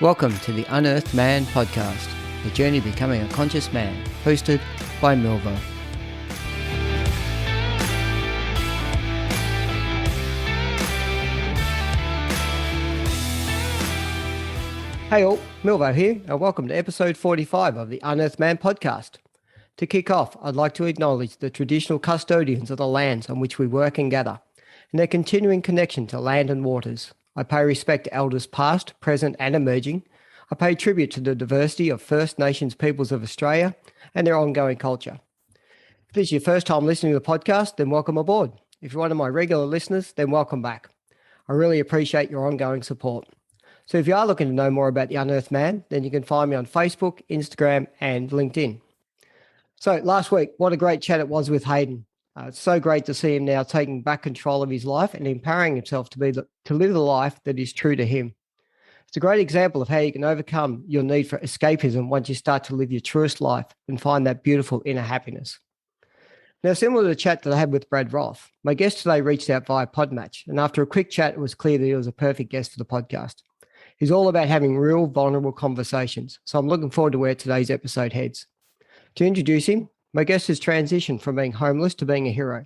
Welcome to the Unearthed Man podcast, the journey to becoming a conscious man, hosted by Milvo. Hey all, Milvo here, and welcome to episode 45 of the Unearthed Man podcast. To kick off, I'd like to acknowledge the traditional custodians of the lands on which we work and gather, and their continuing connection to land and waters. I pay respect to elders past, present, and emerging. I pay tribute to the diversity of First Nations peoples of Australia and their ongoing culture. If this is your first time listening to the podcast, then welcome aboard. If you're one of my regular listeners, then welcome back. I really appreciate your ongoing support. So if you are looking to know more about the Unearthed Man, then you can find me on Facebook, Instagram, and LinkedIn. So last week, what a great chat it was with Hayden. It's so great to see him now taking back control of his life and empowering himself to live the life that is true to him. It's a great example of how you can overcome your need for escapism once you start to live your truest life and find that beautiful inner happiness. Now, similar to the chat that I had with Brad Roth, my guest today reached out via PodMatch, and after a quick chat, it was clear that he was a perfect guest for the podcast. He's all about having real, vulnerable conversations, so I'm looking forward to where today's episode heads. To introduce him, my guest has transitioned from being homeless to being a hero.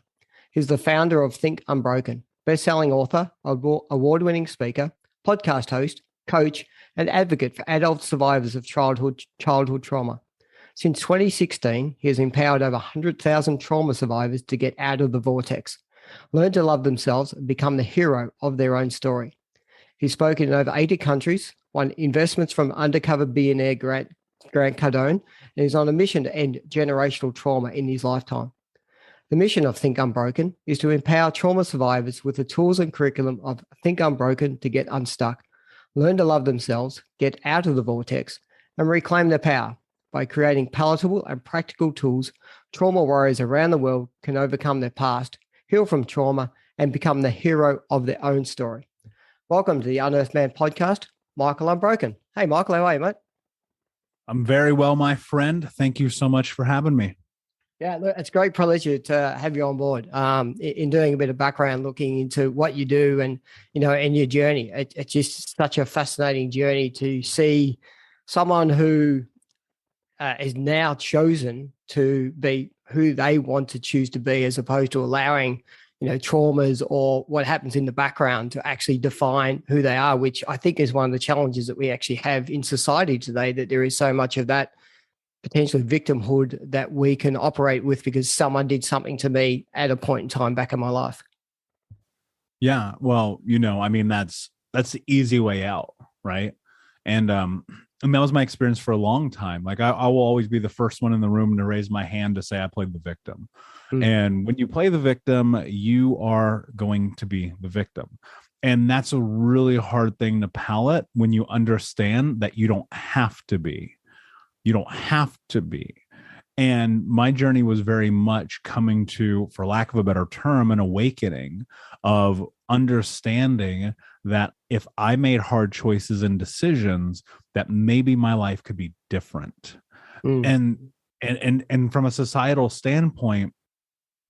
He's the founder of Think Unbroken, best-selling author, award-winning speaker, podcast host, coach, and advocate for adult survivors of childhood trauma. Since 2016, he has empowered over 100,000 trauma survivors to get out of the vortex, learn to love themselves, and become the hero of their own story. He's spoken in over 80 countries, won investments from Undercover Billionaire Grant Cardone, and is on a mission to end generational trauma in his lifetime. The mission of Think Unbroken is to empower trauma survivors with the tools and curriculum of Think Unbroken to get unstuck, learn to love themselves, get out of the vortex, and reclaim their power. By creating palatable and practical tools, trauma warriors around the world can overcome their past, heal from trauma, and become the hero of their own story. Welcome to the Unearthed Man podcast, Michael Unbroken. Hey, Michael, how are you, mate? I'm very well, my friend. Thank you so much for having me. Yeah, look, it's a great pleasure to have you on board. In doing a bit of background, looking into what you do and, and your journey. It's just such a fascinating journey to see someone who is now chosen to be who they want to choose to be, as opposed to allowing, traumas or what happens in the background to actually define who they are, which I think is one of the challenges that we actually have in society today, that there is so much of that potentially victimhood that we can operate with because someone did something to me at a point in time back in my life. Yeah. Well, that's the easy way out. Right. And that was my experience for a long time. Like I will always be the first one in the room to raise my hand to say I played the victim. And when you play the victim, you are going to be the victim. And that's a really hard thing to palate when you understand that you don't have to be. You don't have to be. And my journey was very much coming to, for lack of a better term, an awakening of understanding that if I made hard choices and decisions, that maybe my life could be different. And from a societal standpoint,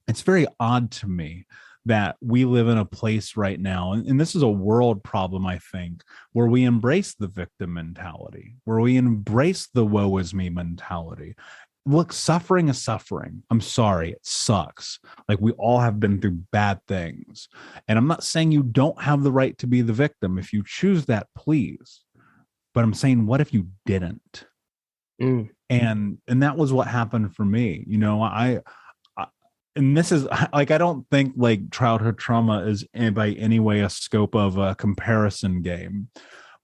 it's very odd to me that we live in a place right now, and this is a world problem, I think, where we embrace the victim mentality, where we embrace the woe is me mentality. Look, suffering is suffering. I'm sorry, it sucks. Like, we all have been through bad things. And I'm not saying you don't have the right to be the victim. If you choose that, please. But I'm saying, what if you didn't? And that was what happened for me. And this is like, I don't think like childhood trauma is by any way a scope of a comparison game,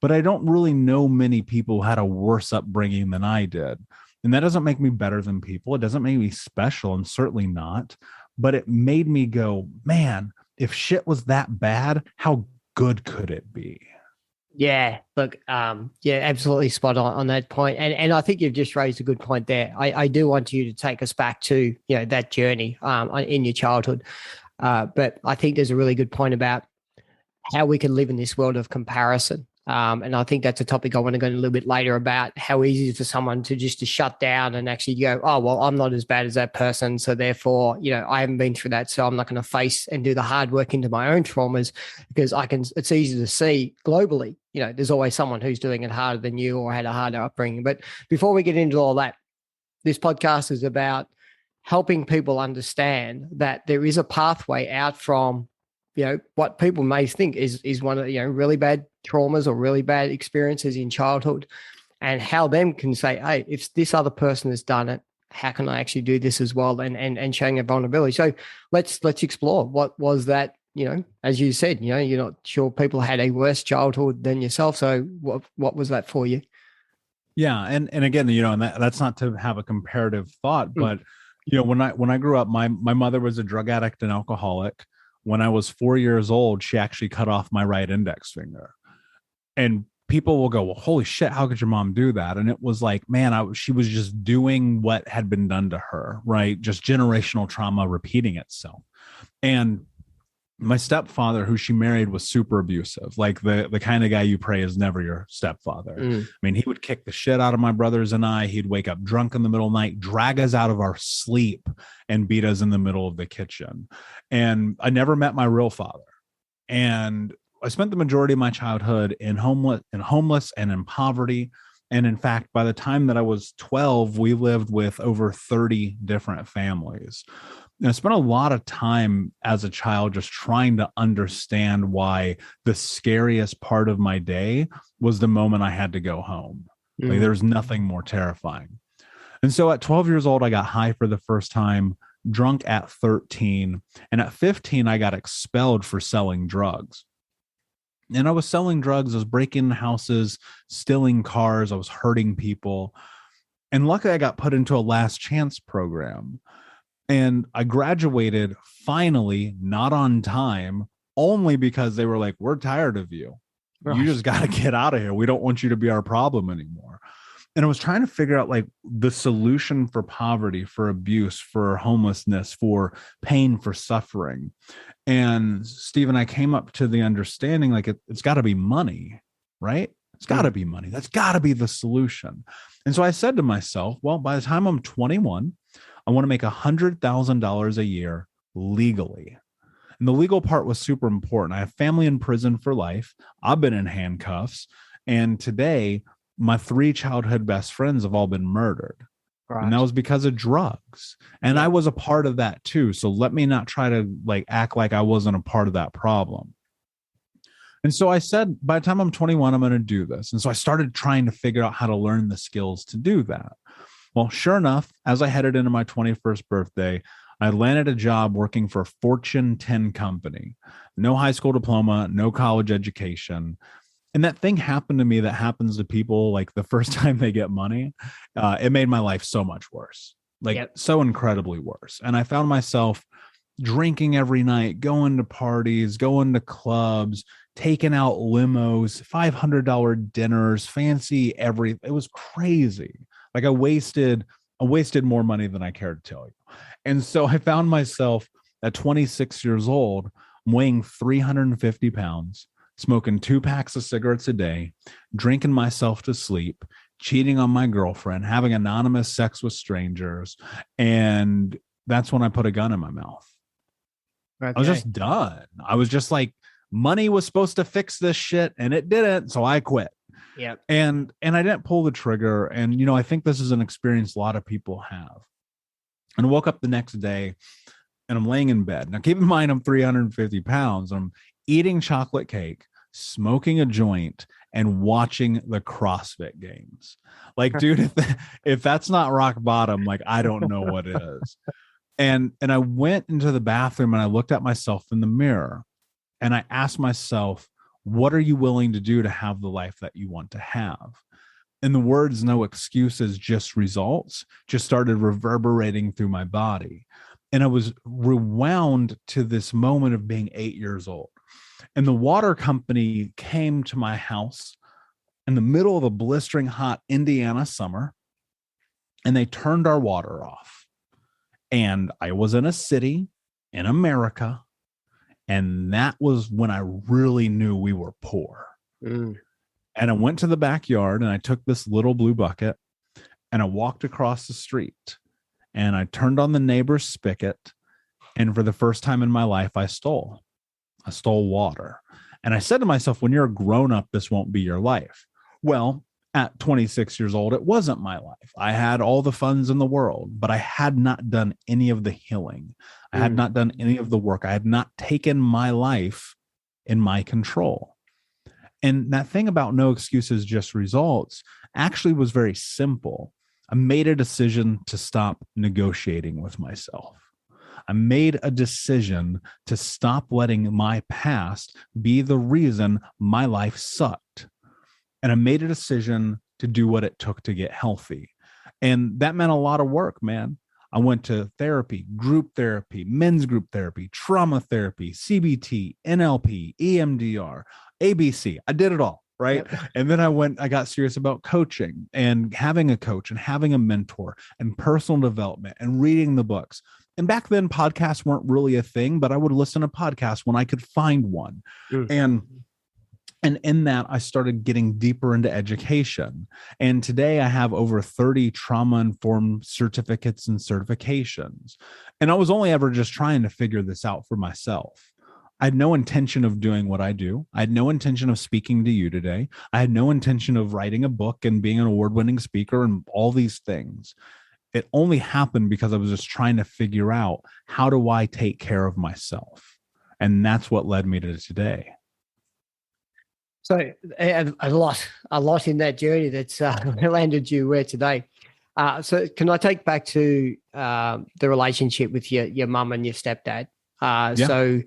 but I don't really know many people who had a worse upbringing than I did. And that doesn't make me better than people. It doesn't make me special, and certainly not. But it made me go, man, if shit was that bad, how good could it be? Yeah, look, absolutely spot on that point. And I think you've just raised a good point there. I do want you to take us back to, that journey in your childhood. But I think there's a really good point about how we can live in this world of comparison. And I think that's a topic I want to go into a little bit later about how easy it is for someone to just to shut down and actually go, oh, well, I'm not as bad as that person. So therefore, I haven't been through that. So I'm not going to face and do the hard work into my own traumas because it's easy to see globally, there's always someone who's doing it harder than you or had a harder upbringing. But before we get into all that, this podcast is about helping people understand that there is a pathway out from what people may think is one of really bad traumas or really bad experiences in childhood, and how them can say, hey, if this other person has done it, how can I actually do this as well, and showing a vulnerability. So let's explore what was that. As you said, you're not sure people had a worse childhood than yourself. So what was that for you? Yeah, and again, and that's not to have a comparative thought, but when I grew up, my mother was a drug addict and alcoholic. When I was 4 years old, she actually cut off my right index finger. And people will go, well, holy shit, how could your mom do that? And it was like, man, she was just doing what had been done to her, right? Just generational trauma repeating itself. And my stepfather, who she married, was super abusive, like the kind of guy you pray is never your stepfather. I mean, he would kick the shit out of my brothers and I. He'd wake up drunk in the middle of the night, drag us out of our sleep, and beat us in the middle of the kitchen. And I never met my real father. And I spent the majority of my childhood in homeless and in poverty. And in fact, by the time that I was 12, we lived with over 30 different families. And I spent a lot of time as a child just trying to understand why the scariest part of my day was the moment I had to go home. Like, there's nothing more terrifying. And so at 12 years old, I got high for the first time, drunk at 13. And at 15, I got expelled for selling drugs. And I was selling drugs. I was breaking houses, stealing cars. I was hurting people. And luckily, I got put into a last chance program. And I graduated finally, not on time, only because they were like, we're tired of you. Right. You just got to get out of here. We don't want you to be our problem anymore. And I was trying to figure out like the solution for poverty, for abuse, for homelessness, for pain, for suffering. And Steve and I came up to the understanding, like it's got to be money, right? It's got to be money. That's got to be the solution. And so I said to myself, well, by the time I'm 21, I want to make $100,000 a year legally. And the legal part was super important. I have family in prison for life. I've been in handcuffs. And today, my 3 childhood best friends have all been murdered. Right. And that was because of drugs. And I was a part of that too. So let me not try to act like I wasn't a part of that problem. And so I said, by the time I'm 21, I'm going to do this. And so I started trying to figure out how to learn the skills to do that. Well, sure enough, as I headed into my 21st birthday, I landed a job working for a Fortune 10 company. No high school diploma, no college education. And that thing happened to me that happens to people like the first time they get money. It made my life so much worse, so incredibly worse. And I found myself drinking every night, going to parties, going to clubs, taking out limos, $500 dinners, fancy everything. It was crazy. Like I wasted more money than I care to tell you. And so I found myself at 26 years old, weighing 350 pounds, smoking 2 packs of cigarettes a day, drinking myself to sleep, cheating on my girlfriend, having anonymous sex with strangers. And that's when I put a gun in my mouth. Okay. I was just done. I was just like, money was supposed to fix this shit and it didn't. So I quit. Yeah. And I didn't pull the trigger. And, I think this is an experience a lot of people have. And I woke up the next day and I'm laying in bed. Now, keep in mind, I'm 350 pounds. I'm eating chocolate cake, smoking a joint, and watching the CrossFit games. Like, dude, if that's not rock bottom, I don't know what is. And I went into the bathroom and I looked at myself in the mirror and I asked myself, what are you willing to do to have the life that you want to have? And the words, no excuses, just results, just started reverberating through my body. And I was rewound to this moment of being 8 years old. And the water company came to my house in the middle of a blistering hot Indiana summer, and they turned our water off. And I was in a city in America, and that was when I really knew we were poor. And I went to the backyard and I took this little blue bucket and I walked across the street and I turned on the neighbor's spigot. And for the first time in my life, I stole water. And I said to myself, when you're a grown up, this won't be your life. Well, at 26 years old, it wasn't my life. I had all the funds in the world, but I had not done any of the healing. I had not done any of the work. I had not taken my life in my control. And that thing about no excuses, just results actually was very simple. I made a decision to stop negotiating with myself. I made a decision to stop letting my past be the reason my life sucked. And I made a decision to do what it took to get healthy. And that meant a lot of work, man. I went to therapy, group therapy, men's group therapy, trauma therapy, CBT, NLP, EMDR, ABC. I did it all, right? Yep. And then I got serious about coaching and having a coach and having a mentor and personal development and reading the books. And back then, podcasts weren't really a thing, but I would listen to podcasts when I could find one. And in that, I started getting deeper into education. And today I have over 30 trauma-informed certificates and certifications. And I was only ever just trying to figure this out for myself. I had no intention of doing what I do. I had no intention of speaking to you today. I had no intention of writing a book and being an award-winning speaker and all these things. It only happened because I was just trying to figure out, how do I take care of myself? And that's what led me to today. So a lot in that journey that's landed you where today. So can I take back to the relationship with your mum and your stepdad? So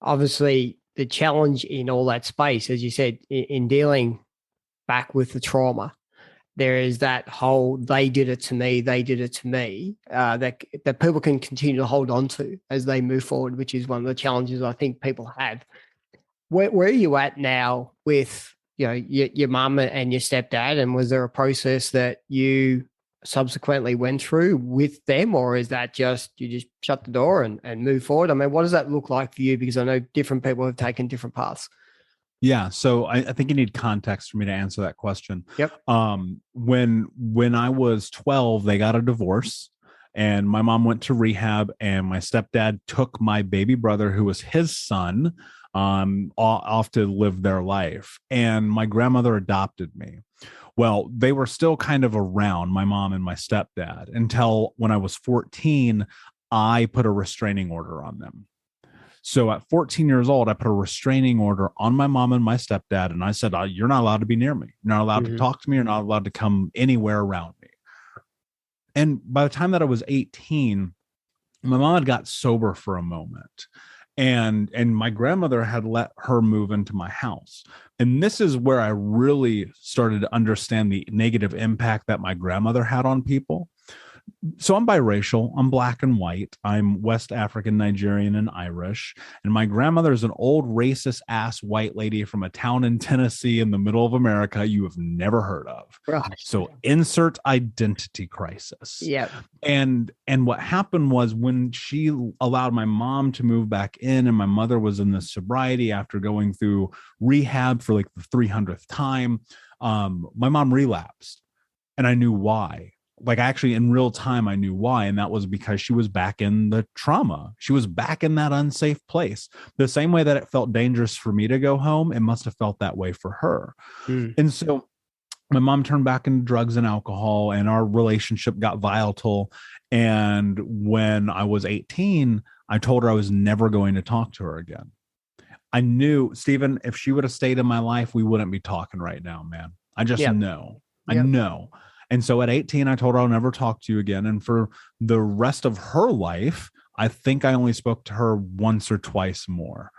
obviously the challenge in all that space, as you said, in dealing back with the trauma, there is that whole they did it to me that people can continue to hold on to as they move forward, which is one of the challenges I think people have. Where are you at now with your mum and your stepdad? And was there a process that you subsequently went through with them, or is that just you just shut the door and move forward? I mean, what does that look like for you? Because I know different people have taken different paths. Yeah. So I think you need context for me to answer that question. Yep. When I was 12, they got a divorce and my mom went to rehab and my stepdad took my baby brother, who was his son, off to live their life. And my grandmother adopted me. Well, they were still kind of around, my mom and my stepdad, until when I was 14, I put a restraining order on them. So at 14 years old, I put a restraining order on my mom and my stepdad. And I said, you're not allowed to be near me. You're not allowed to talk to me. You're not allowed to come anywhere around me. And by the time that I was 18, my mom had got sober for a moment. And my grandmother had let her move into my house. And this is where I really started to understand the negative impact that my grandmother had on people. So I'm biracial. I'm black and white. I'm West African, Nigerian, and Irish. And my grandmother is an old racist ass white lady from a town in Tennessee in the middle of America you have never heard of. Right. So insert identity crisis. Yeah. And what happened was, when she allowed my mom to move back in and my mother was in the sobriety after going through rehab for like the 300th time, my mom relapsed. And I knew why. Like, actually in real time, I knew why. And that was because she was back in the trauma. She was back in that unsafe place. The same way that it felt dangerous for me to go home, it must have felt that way for her. And so my mom turned back into drugs and alcohol, and our relationship got volatile. And when I was 18, I told her I was never going to talk to her again. I knew, Stephen, if she would have stayed in my life, we wouldn't be talking right now, man. I just know. I know. And so at 18, I told her I'll never talk to you again. And for the rest of her life, I think I only spoke to her once or twice more.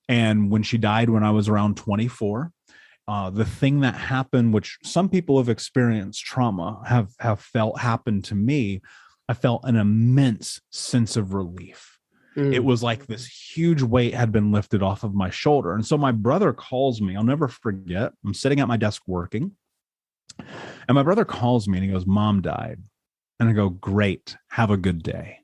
And when she died, when I was around 24, the thing that happened, which some people have experienced trauma, have felt happen to me, I felt an immense sense of relief. It was like this huge weight had been lifted off of my shoulder. And so my brother calls me. I'll never forget. I'm sitting at my desk working. And my brother calls me and he goes, "Mom died." And I go, "Great. Have a good day."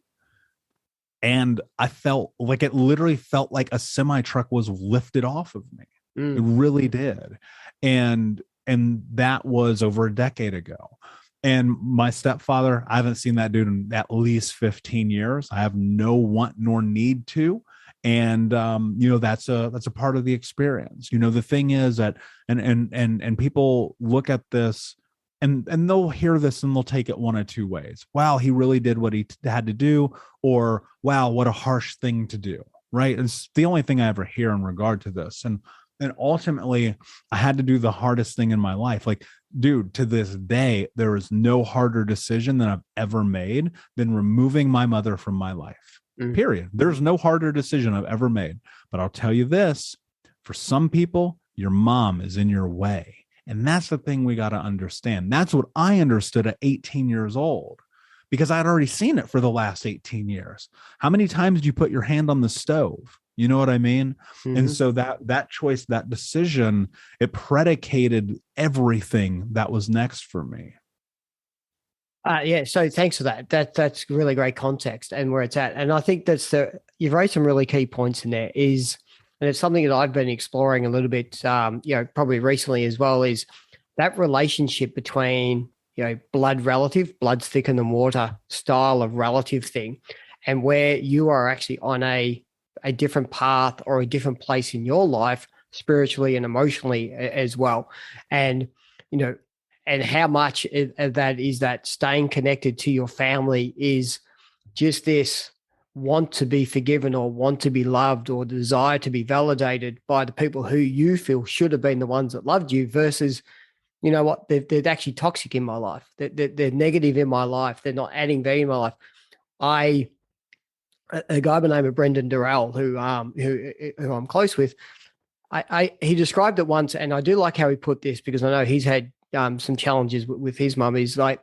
And I felt like, it literally felt like a semi truck was lifted off of me. It really did. And that was over a decade ago. And my stepfather, I haven't seen that dude in at least 15 years. I have no want nor need to. And that's a part of the experience. The thing is that and people look at this and they'll hear this and they'll take it one of two ways. Wow, he really did what he had to do, or wow, what a harsh thing to do. Right. It's the only thing I ever hear in regard to this. And ultimately, I had to do the hardest thing in my life. Like, dude, to this day, there is no harder decision that I've ever made than removing my mother from my life. Period. There's no harder decision I've ever made. But I'll tell you this, for some people, your mom is in your way. And that's the thing we got to understand. That's what I understood at 18 years old, because I'd already seen it for the last 18 years. How many times did you put your hand on the stove? You know what I mean? And so that choice, that decision, it predicated everything that was next for me. Yeah. So thanks for that. That's really great context and where it's at. And I think you've raised some really key points in there and it's something that I've been exploring a little bit, probably recently as well, is that relationship between, blood's thicker than water style of relative thing, and where you are actually on a different path or a different place in your life, spiritually and emotionally as well. And, and how much of that is that staying connected to your family is just this want to be forgiven or want to be loved or desire to be validated by the people who you feel should have been the ones that loved you versus, you know what, they're actually toxic in my life. They're negative in my life. They're not adding value in my life. A guy by the name of Brendan Durrell, who I'm close with, he described it once, and I do like how he put this because I know he's had some challenges with his mum. He's like,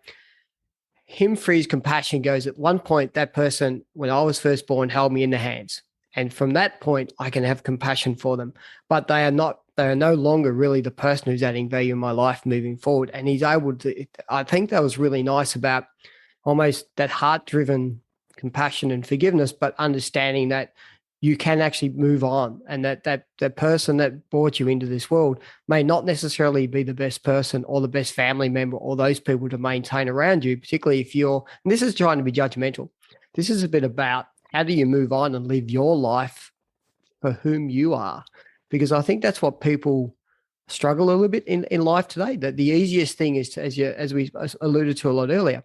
him for his compassion goes, at one point, that person, when I was first born, held me in the hands. And from that point, I can have compassion for them. But they are no longer really the person who's adding value in my life moving forward. And he's able to, I think that was really nice about almost that heart-driven compassion and forgiveness, but understanding that you can actually move on, and that person that brought you into this world may not necessarily be the best person or the best family member or those people to maintain around you, particularly if and this is trying to be judgmental. This is a bit about how do you move on and live your life for whom you are, because I think that's what people struggle a little bit in life today. That the easiest thing is to, as we alluded to a lot earlier,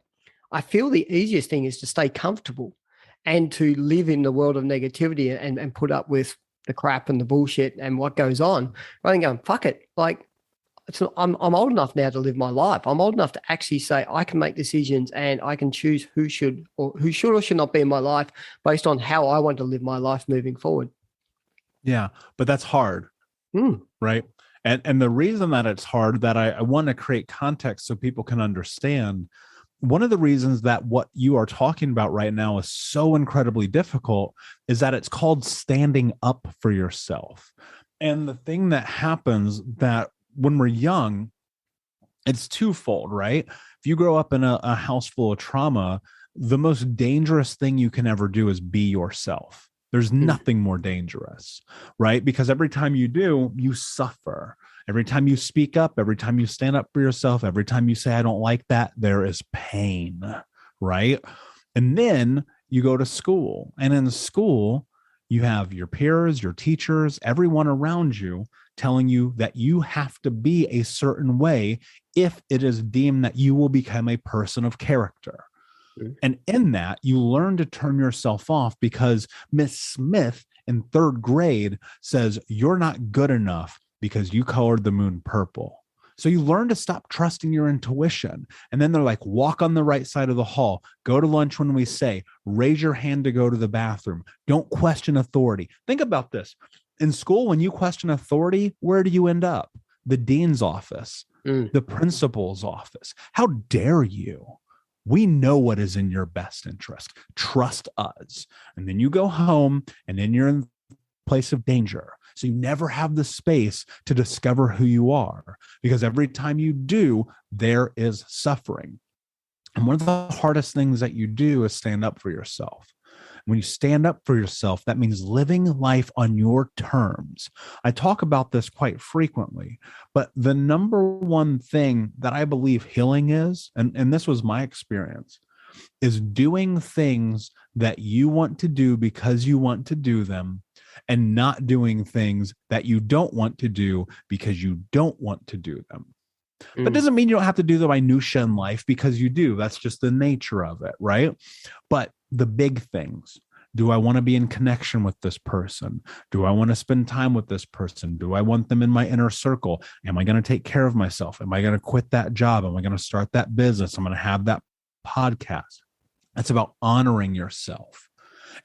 I feel the easiest thing is to stay comfortable and to live in the world of negativity and put up with the crap and the bullshit and what goes on, rather than going, fuck it. Like, I'm old enough now to live my life. I'm old enough to actually say I can make decisions and I can choose who should or should not be in my life based on how I want to live my life moving forward. Yeah, but that's hard, right? And the reason that it's hard, that I want to create context so people can understand, one of the reasons that what you are talking about right now is so incredibly difficult is that it's called standing up for yourself. And the thing that happens that when we're young, it's twofold, right? If you grow up in a house full of trauma, the most dangerous thing you can ever do is be yourself. There's nothing more dangerous, right? Because every time you do, you suffer. Every time you speak up, every time you stand up for yourself, every time you say, I don't like that, there is pain, right? And then you go to school, and in school, you have your peers, your teachers, everyone around you telling you that you have to be a certain way if it is deemed that you will become a person of character. And in that, you learn to turn yourself off because Miss Smith in third grade says you're not good enough because you colored the moon purple. So you learn to stop trusting your intuition. And then they're like, walk on the right side of the hall, go to lunch when we say, raise your hand to go to the bathroom. Don't question authority. Think about this. In school, when you question authority, where do you end up? The dean's office, the principal's office. How dare you? We know what is in your best interest. Trust us. And then you go home, and then you're in a place of danger. So you never have the space to discover who you are, because every time you do, there is suffering. And one of the hardest things that you do is stand up for yourself. When you stand up for yourself, that means living life on your terms. I talk about this quite frequently, but the number one thing that I believe healing is, and this was my experience, is doing things that you want to do because you want to do them, and not doing things that you don't want to do because you don't want to do them. That doesn't mean you don't have to do the minutia in life, because you do. That's just the nature of it, right? But the big things. Do I want to be in connection with this person? Do I want to spend time with this person? Do I want them in my inner circle? Am I going to take care of myself? Am I going to quit that job? Am I going to start that business? I'm going to have that podcast. That's about honoring yourself.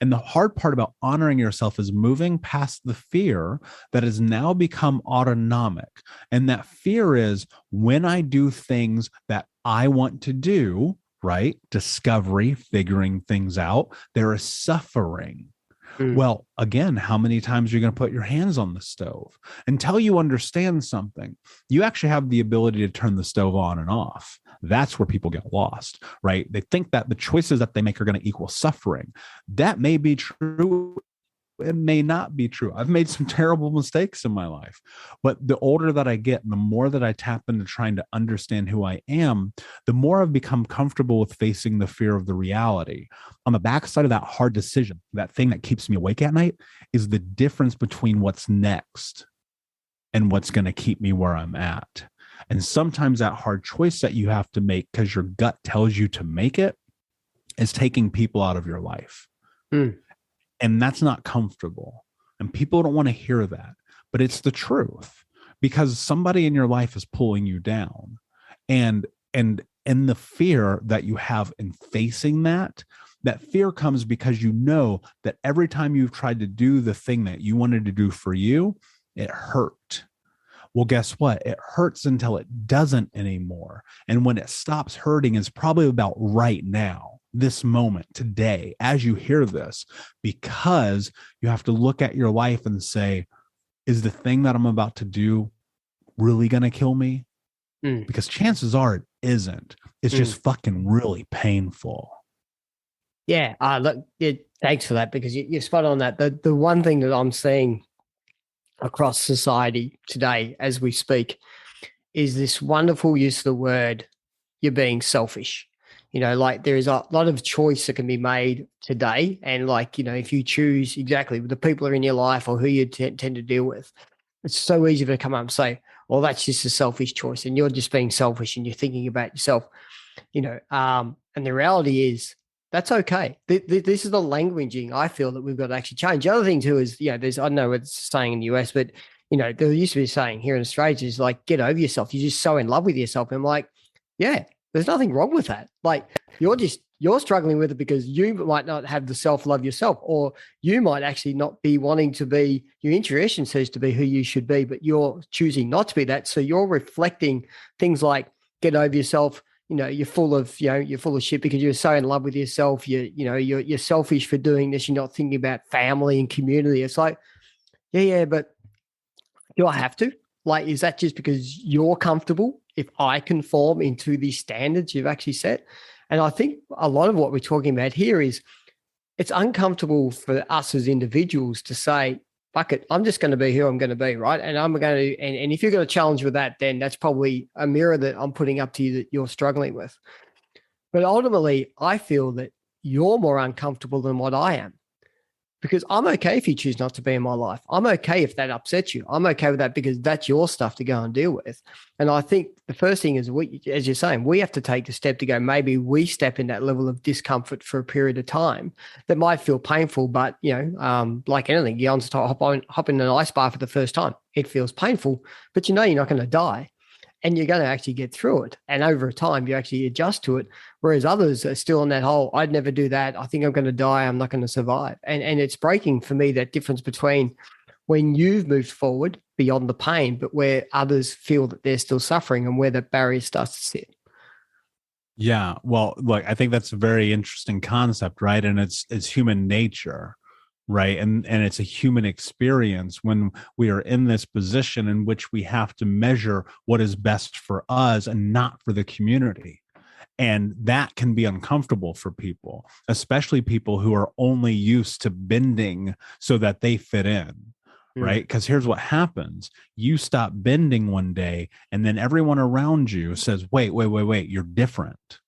And the hard part about honoring yourself is moving past the fear that has now become autonomic. And that fear is, when I do things that I want to do, right? Discovery, figuring things out, there is suffering. Well, again, how many times are you going to put your hands on the stove? Until you understand something, you actually have the ability to turn the stove on and off. That's where people get lost, right? They think that the choices that they make are going to equal suffering. That may be true. It may not be true. I've made some terrible mistakes in my life, but the older that I get and the more that I tap into trying to understand who I am, the more I've become comfortable with facing the fear of the reality. On the backside of that hard decision, that thing that keeps me awake at night, is the difference between what's next and what's going to keep me where I'm at. And sometimes that hard choice that you have to make because your gut tells you to make it is taking people out of your life. And that's not comfortable. And people don't want to hear that, but it's the truth, because somebody in your life is pulling you down. And the fear that you have in facing that fear comes because you know that every time you've tried to do the thing that you wanted to do for you, it hurt. Well, guess what? It hurts until it doesn't anymore. And when it stops hurting, it's probably about right now, this moment, today, as you hear this, because you have to look at your life and say, is the thing that I'm about to do really going to kill me? Because chances are it isn't. It's just fucking really painful. Yeah. Look, thanks for that, because you're spot on that. The one thing that I'm seeing across society today as we speak is this wonderful use of the word, you're being selfish. Like there is a lot of choice that can be made today. And like, if you choose exactly the people are in your life or who you tend to deal with, it's so easy to come up and say, well, that's just a selfish choice and you're just being selfish and you're thinking about yourself, and the reality is that's okay. This is the languaging I feel that we've got to actually change. The other thing too is, I don't know what it's saying in the US, but, there used to be a saying here in Australia is like, get over yourself. You're just so in love with yourself. And I'm like, yeah, there's nothing wrong with that. Like you're struggling with it because you might not have the self-love yourself, or you might actually not be wanting to be, your intuition says to be who you should be, but you're choosing not to be that. So you're reflecting things like get over yourself. You're full of, you're full of shit because you're so in love with yourself. You're selfish for doing this. You're not thinking about family and community. It's like, yeah, but do I have to? Like, is that just because you're comfortable if I conform into the standards you've actually set? And I think a lot of what we're talking about here is it's uncomfortable for us as individuals to say, fuck it, I'm just going to be who I'm going to be, right? And I'm going to, and if you're going to challenge with that, then that's probably a mirror that I'm putting up to you that you're struggling with. But ultimately, I feel that you're more uncomfortable than what I am, because I'm okay if you choose not to be in my life. I'm okay if that upsets you. I'm okay with that because that's your stuff to go and deal with. And I think the first thing is, as you're saying, we have to take the step to go, maybe we step in that level of discomfort for a period of time that might feel painful, but, like anything, you hop in an ice bar for the first time. It feels painful, but you're not going to die. And you're going to actually get through it. And over time, you actually adjust to it. Whereas others are still in that whole, I'd never do that. I think I'm going to die. I'm not going to survive. And it's breaking for me that difference between when you've moved forward beyond the pain, but where others feel that they're still suffering and where the barrier starts to sit. Yeah. Well, look, I think that's a very interesting concept, right? And it's human nature. Right. And it's a human experience when we are in this position in which we have to measure what is best for us and not for the community. And that can be uncomfortable for people, especially people who are only used to bending so that they fit in, right? Because here's what happens. You stop bending one day, and then everyone around you says, wait, you're different.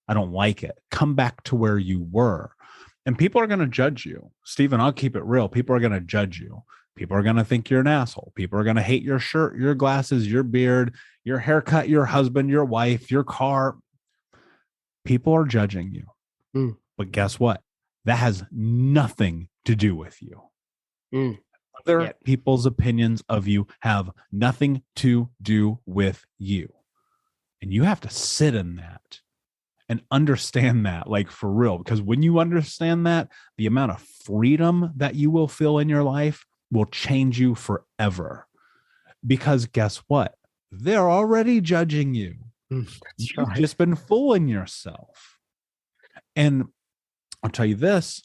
I don't like it. Come back to where you were. And people are going to judge you. Stephen, I'll keep it real. People are going to judge you. People are going to think you're an asshole. People are going to hate your shirt, your glasses, your beard, your haircut, your husband, your wife, your car. People are judging you. But guess what? That has nothing to do with you. Other people's opinions of you have nothing to do with you. And you have to sit in that and understand that, like, for real. Because when you understand that, the amount of freedom that you will feel in your life will change you forever. Because guess what? They're already judging you. You've just been fooling yourself. And I'll tell you this,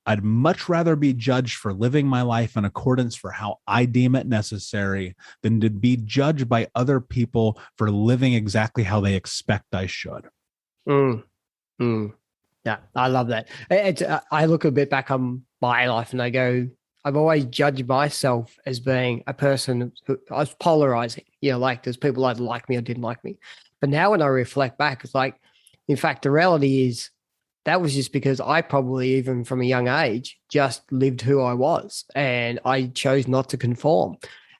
I'd much rather be judged for living my life in accordance for how I deem it necessary than to be judged by other people for living exactly how they expect I should. Yeah, I love that. I look a bit back on my life and I go, I've always judged myself as being a person who I was polarizing, like there's people either like me or didn't like me. But now when I reflect back, it's like, in fact, the reality is that was just because I probably, even from a young age, just lived who I was and I chose not to conform.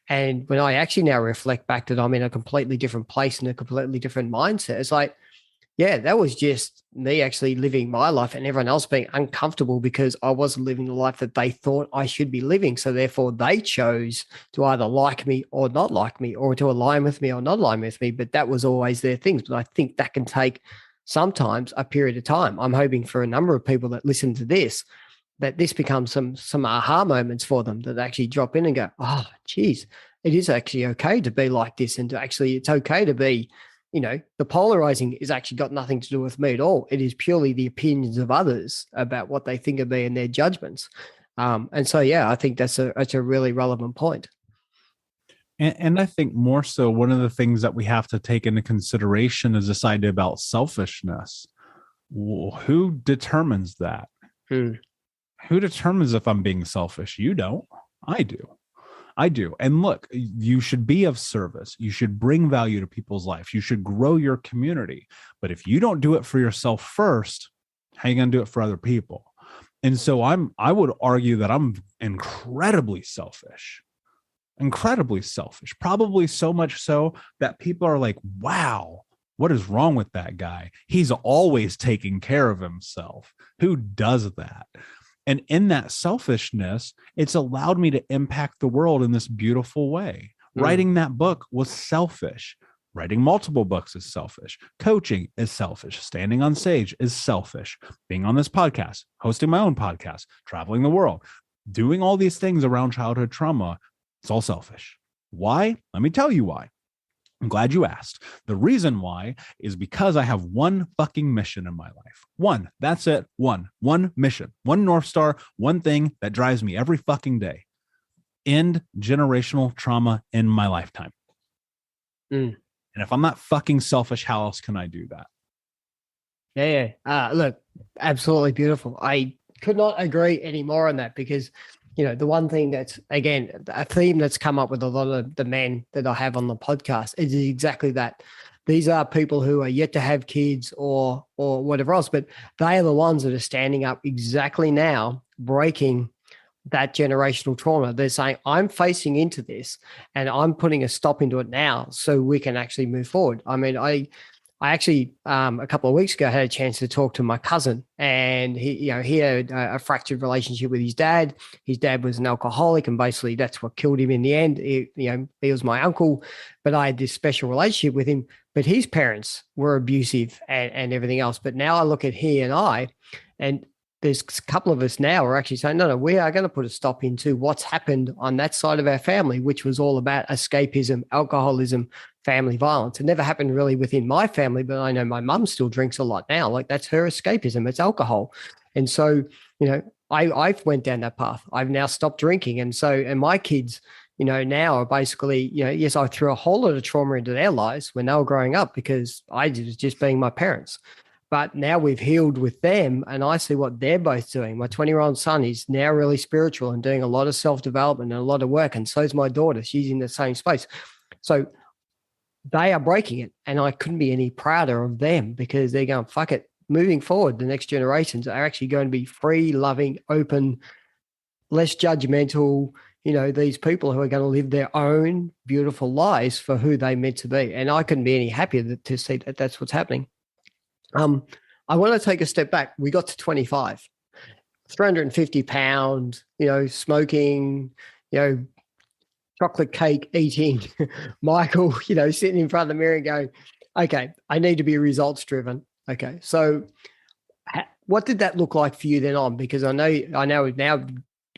And when I actually now reflect back that I'm in a completely different place and a completely different mindset, it's like, yeah, that was just me actually living my life and everyone else being uncomfortable because I wasn't living the life that they thought I should be living. So therefore they chose to either like me or not like me, or to align with me or not align with me. But that was always their things. But I think that can take sometimes a period of time. I'm hoping for a number of people that listen to this, that this becomes some aha moments for them, that actually drop in and go, oh, geez, it is actually okay to be like this. And to actually, it's okay to be, the polarizing is actually got nothing to do with me at all. It is purely the opinions of others about what they think of me and their judgments. And so, yeah, I think that's a really relevant point. And I think more so, one of the things that we have to take into consideration is this idea about selfishness. Who determines that? Who determines if I'm being selfish? You don't. I do. And look, you should be of service. You should bring value to people's lives. You should grow your community. But if you don't do it for yourself first, how are you going to do it for other people? And so I would argue that I'm incredibly selfish, probably so much so that people are like, wow, what is wrong with that guy? He's always taking care of himself. Who does that? And in that selfishness, it's allowed me to impact the world in this beautiful way. Writing that book was selfish. Writing multiple books is selfish. Coaching is selfish. Standing on stage is selfish. Being on this podcast, hosting my own podcast, traveling the world, doing all these things around childhood trauma, it's all selfish. Why? Let me tell you why. I'm glad you asked. The reason why is because I have one fucking mission in my life. One. That's it. One mission, one North Star, one thing that drives me every fucking day. End generational trauma in my lifetime. And if I'm not fucking selfish, how else can I do that? Yeah. Look, absolutely beautiful. I could not agree any more on that because the one thing that's, again, a theme that's come up with a lot of the men that I have on the podcast is exactly that. These are people who are yet to have kids or whatever else, but they are the ones that are standing up exactly now, breaking that generational trauma. They're saying, I'm facing into this and I'm putting a stop into it now so we can actually move forward. I mean, I actually, a couple of weeks ago, had a chance to talk to my cousin, and he had a fractured relationship with his dad. His dad was an alcoholic, and basically that's what killed him in the end. He was my uncle, but I had this special relationship with him. But his parents were abusive and everything else. But now I look at he and I, and there's a couple of us now are actually saying, no, we are going to put a stop into what's happened on that side of our family, which was all about escapism, alcoholism, family violence. It never happened really within my family, but I know my mum still drinks a lot now. Like, that's her escapism. It's alcohol. And so, I've went down that path. I've now stopped drinking. And my kids, now are basically, yes, I threw a whole lot of trauma into their lives when they were growing up because I was just being my parents. But now we've healed with them, and I see what they're both doing. My 20-year-old son is now really spiritual and doing a lot of self-development and a lot of work, and so is my daughter. She's in the same space. So they are breaking it, and I couldn't be any prouder of them because they're going, fuck it. Moving forward, the next generations are actually going to be free, loving, open, less judgmental, these people who are going to live their own beautiful lives for who they meant to be. And I couldn't be any happier to see that that's what's happening. I want to take a step back. We got to 25, 350 pounds, smoking, chocolate cake eating, Michael, sitting in front of the mirror and going, okay, I need to be results driven. Okay. So what did that look like for you then on? Because I know we've now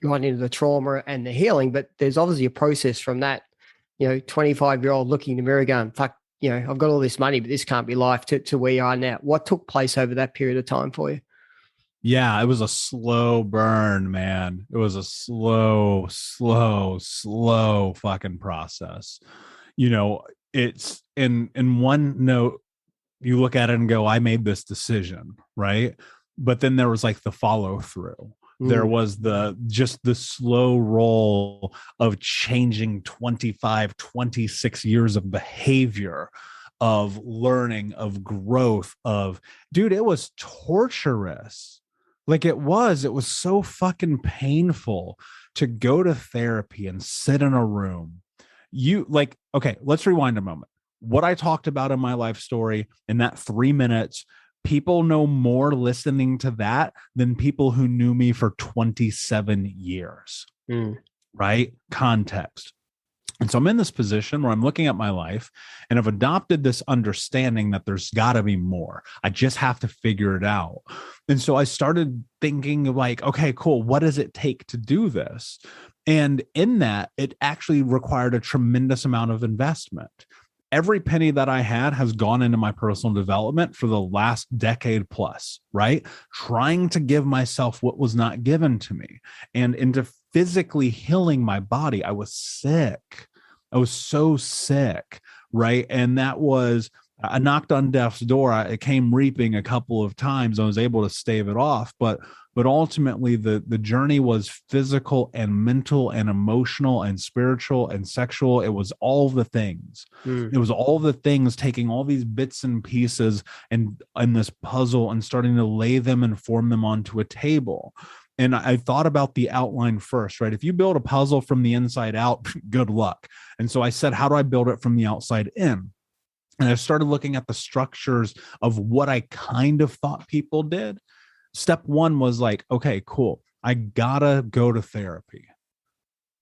gone into the trauma and the healing, but there's obviously a process from that, 25-year-old looking in the mirror going, fuck, I've got all this money, but this can't be life to where you are now. What took place over that period of time for you? Yeah, it was a slow burn, man. It was a slow fucking process. It's in one note, you look at it and go, I made this decision, right? But then there was like the follow through. There was the slow roll of changing 25, 26 years of behavior, of learning, of growth, dude, it was torturous. Like it was so fucking painful to go to therapy and sit in a room. Okay, let's rewind a moment. What I talked about in my life story in that 3 minutes, people know more listening to that than people who knew me for 27 years, right? Context. And so I'm in this position where I'm looking at my life and I've adopted this understanding that there's got to be more. I just have to figure it out. And so I started thinking like, okay, cool. What does it take to do this? And in that, it actually required a tremendous amount of investment. Every penny that I had has gone into my personal development for the last decade plus, right? Trying to give myself what was not given to me and into physically healing my body. I was sick. I was so sick, right? And I knocked on death's door. It came reaping a couple of times. I was able to stave it off, but ultimately the journey was physical and mental and emotional and spiritual and sexual. It was all the things. It was all the things, taking all these bits and pieces and this puzzle and starting to lay them and form them onto a table. And I thought about the outline first, right? If you build a puzzle from the inside out, good luck. And so I said, how do I build it from the outside in? And I started looking at the structures of what I kind of thought people did. Step one was like, okay, cool. I gotta go to therapy.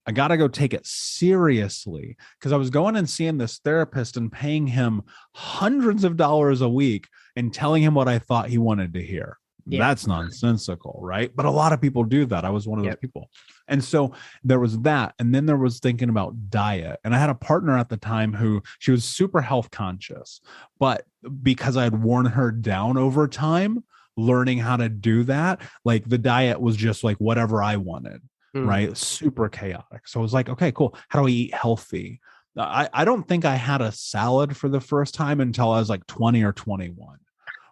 I gotta go take it seriously, because I was going and seeing this therapist and paying him hundreds of dollars a week and telling him what I thought he wanted to hear. Yeah. That's nonsensical, right? But a lot of people do that. I was one of those people. And so there was that. And then there was thinking about diet. And I had a partner at the time who, she was super health conscious, but because I had worn her down over time, learning how to do that, like the diet was just like whatever I wanted, right? Super chaotic. So I was like, okay, cool. How do I eat healthy? I don't think I had a salad for the first time until I was like 20 or 21.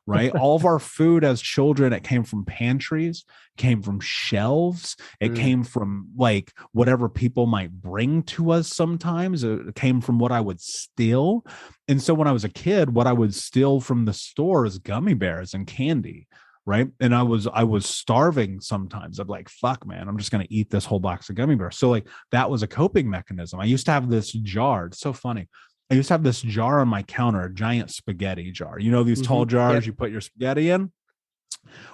Right. All of our food as children, it came from pantries, came from shelves. It came from like whatever people might bring to us. Sometimes it came from what I would steal. And so when I was a kid, what I would steal from the store is gummy bears and candy. Right. And I was starving sometimes. I'm like, fuck, man, I'm just going to eat this whole box of gummy bears. So like that was a coping mechanism. I used to have this jar. It's so funny. I used to have this jar on my counter, a giant spaghetti jar. You know, these tall jars you put your spaghetti in?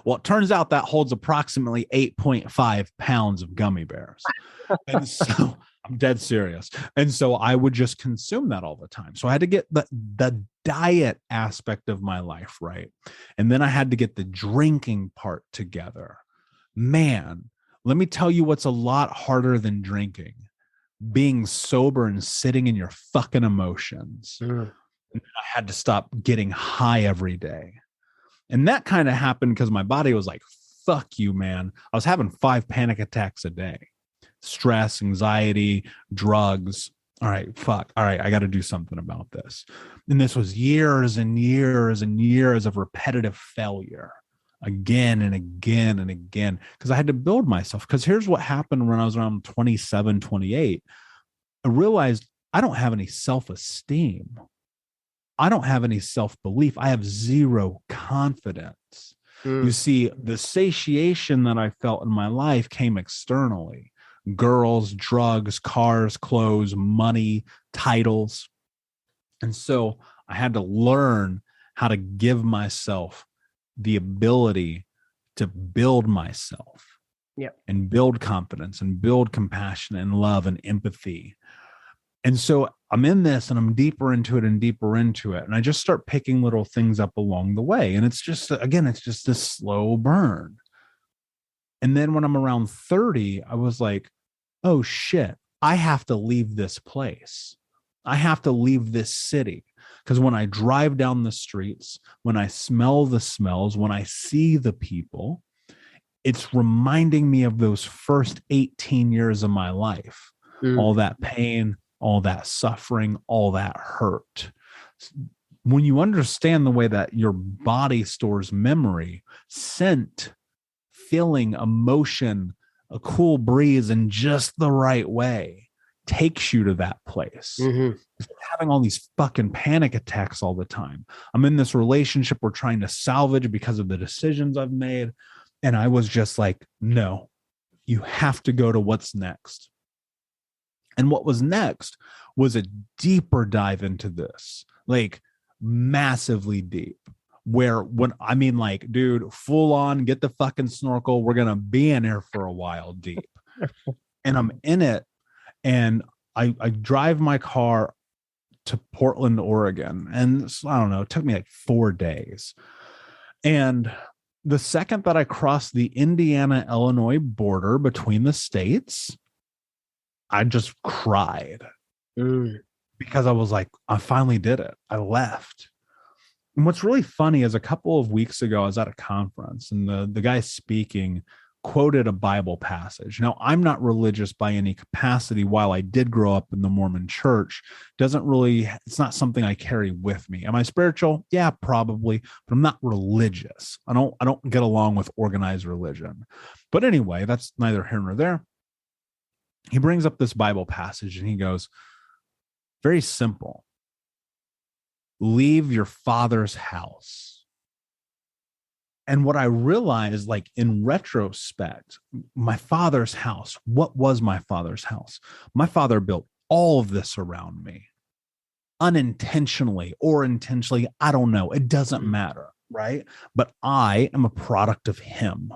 Well, it turns out that holds approximately 8.5 pounds of gummy bears. And so I'm dead serious. And so I would just consume that all the time. So I had to get the diet aspect of my life right. And then I had to get the drinking part together. Man, let me tell you what's a lot harder than drinking. Being sober and sitting in your fucking emotions. And I had to stop getting high every day. And that kind of happened because my body was like, fuck you, man. I was having 5 panic attacks a day. Stress, anxiety, drugs. all right, fuck. All right, I got to do something about this. And this was years and years and years of repetitive failure again and again and again, because I had to build myself. Because here's what happened when I was around 27, 28. I realized I don't have any self-esteem. I don't have any self-belief. I have zero confidence. You see, the satiation that I felt in my life came externally. Girls, drugs, cars, clothes, money, titles. And so I had to learn how to give myself the ability to build myself and build confidence and build compassion and love and empathy. And so I'm in this and I'm deeper into it and deeper into it. And I just start picking little things up along the way. And it's just, again, it's just this slow burn. And then when I'm around 30, I was like, oh shit, I have to leave this place. I have to leave this city. Because when I drive down the streets, when I smell the smells, when I see the people, it's reminding me of those first 18 years of my life. All that pain, all that suffering, all that hurt. When you understand the way that your body stores memory, scent, feeling, emotion, a cool breeze in just the right way takes you to that place. Having all these fucking panic attacks all the time. I'm in this relationship we're trying to salvage because of the decisions I've made. And I was just like, no, you have to go to what's next. And what was next was a deeper dive into this, like massively deep, where when I mean, like, dude, full on, get the fucking snorkel. We're going to be in here for a while deep. And I'm in it. And I drive my car to Portland, Oregon. And I don't know, it took me like 4 days. And the second that I crossed the Indiana-Illinois border between the states, I just cried because I was like, I finally did it. I left. And what's really funny is a couple of weeks ago, I was at a conference and the guy speaking quoted a Bible passage. Now, I'm not religious by any capacity. While I did grow up in the Mormon church, it's not something I carry with me. Am I spiritual? Yeah, probably, but I'm not religious. I don't get along with organized religion. But anyway, that's neither here nor there. He brings up this Bible passage and he goes, very simple. Leave your father's house. And what I realized, like in retrospect, my father's house, what was my father's house? My father built all of this around me, unintentionally or intentionally. I don't know. It doesn't matter, right? But I am a product of him.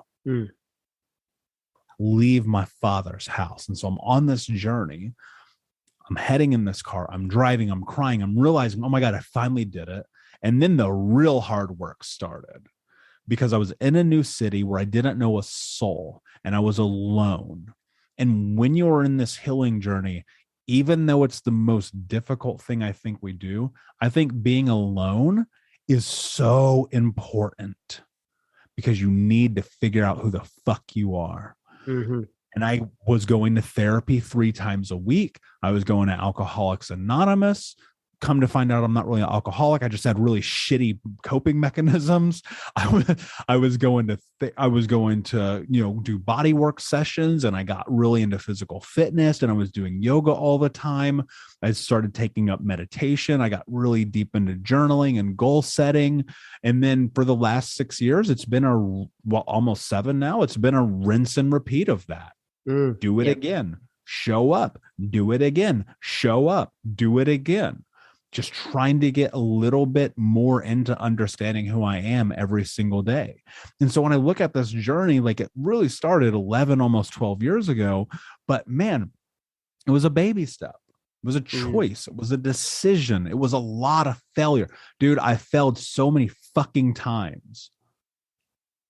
Leave my father's house. And so I'm on this journey. I'm heading in this car. I'm driving. I'm crying. I'm realizing, oh my God, I finally did it. And then the real hard work started. Because I was in a new city where I didn't know a soul and I was alone. And when you're in this healing journey, even though it's the most difficult thing I think we do, I think being alone is so important because you need to figure out who the fuck you are. And I was going to therapy 3 times a week. I was going to Alcoholics Anonymous. Come to find out I'm not really an alcoholic. I just had really shitty coping mechanisms. I was going to do body work sessions, and I got really into physical fitness, and I was doing yoga all the time. I started taking up meditation. I got really deep into journaling and goal setting. And then for the last 6 years, it's been almost 7 now. It's been a rinse and repeat of that. Do it again. Show up. Do it again. Show up. Do it again. Just trying to get a little bit more into understanding who I am every single day. And so when I look at this journey, like it really started 11, almost 12 years ago, but man, it was a baby step. It was a choice. It was a decision. It was a lot of failure. Dude, I failed so many fucking times,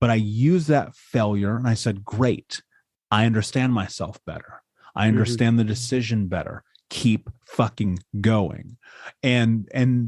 but I used that failure and I said, great, I understand myself better. I understand the decision better. Keep fucking going. And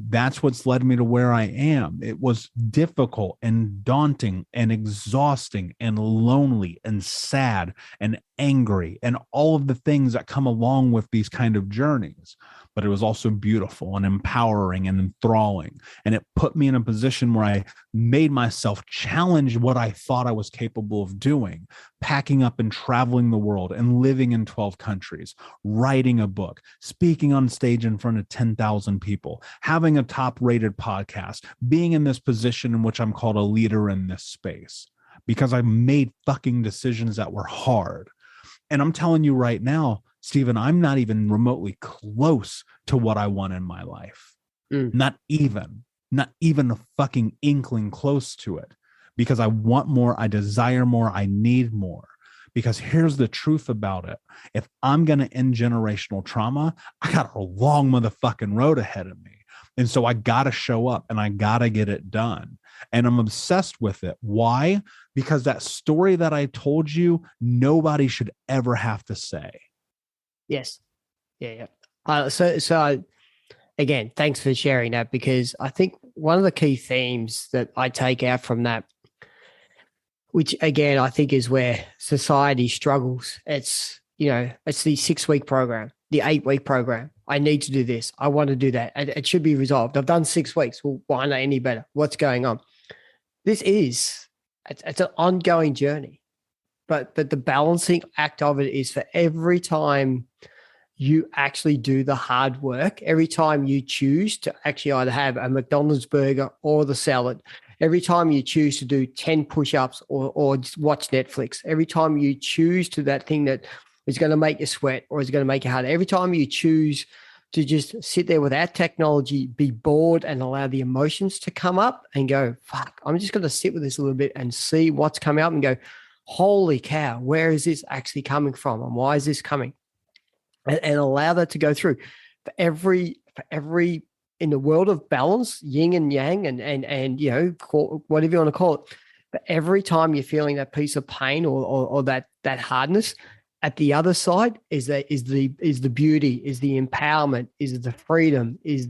that's what's led me to where I am. It was difficult and daunting and exhausting and lonely and sad and angry and all of the things that come along with these kind of journeys. But it was also beautiful and empowering and enthralling. And it put me in a position where I made myself challenge what I thought I was capable of doing, packing up and traveling the world and living in 12 countries, writing a book, speaking on stage in front of 10,000 people, having a top-rated podcast, being in this position in which I'm called a leader in this space, because I made fucking decisions that were hard. And I'm telling you right now, Stephen, I'm not even remotely close to what I want in my life. Not even a fucking inkling close to it, because I want more. I desire more. I need more. Because here's the truth about it. If I'm going to end generational trauma, I got a long motherfucking road ahead of me. And so I got to show up and I got to get it done. And I'm obsessed with it. Why? Because that story that I told you, nobody should ever have to say. Yes. Yeah. So again, thanks for sharing that, because I think one of the key themes that I take out from that, which again, I think is where society struggles. It's the 6-week program, the 8-week program. I need to do this. I want to do that. It should be resolved. I've done 6 weeks. Well, why not any better? What's going on? It's an ongoing journey, but the balancing act of it is for every time you actually do the hard work, every time you choose to actually either have a McDonald's burger or the salad, every time you choose to do 10 push-ups or just watch Netflix, every time you choose to that thing that is going to make you sweat or is going to make you harder, every time you choose to just sit there without technology, be bored and allow the emotions to come up and go, fuck, I'm just going to sit with this a little bit and see what's coming up and go, holy cow, where is this actually coming from? And why is this coming? And allow that to go through. For every in the world of balance, yin and yang, and whatever you want to call it. But every time you're feeling that piece of pain or that hardness, at the other side is the beauty, is the empowerment, is the freedom, is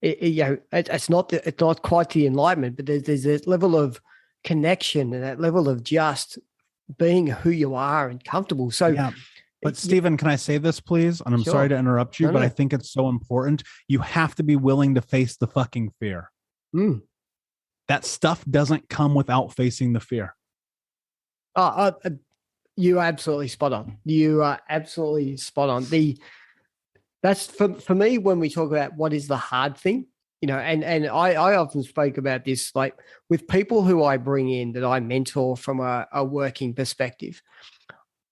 it's not quite the enlightenment, but there's this level of connection and that level of just being who you are and comfortable. So. Yeah. But Stephen, can I say this, please? And I'm sorry to interrupt you, but I think it's so important. You have to be willing to face the fucking fear. That stuff doesn't come without facing the fear. You're absolutely spot on. You are absolutely spot on. That's for me, when we talk about what is the hard thing, and I often spoke about this, like with people who I bring in that I mentor from a working perspective.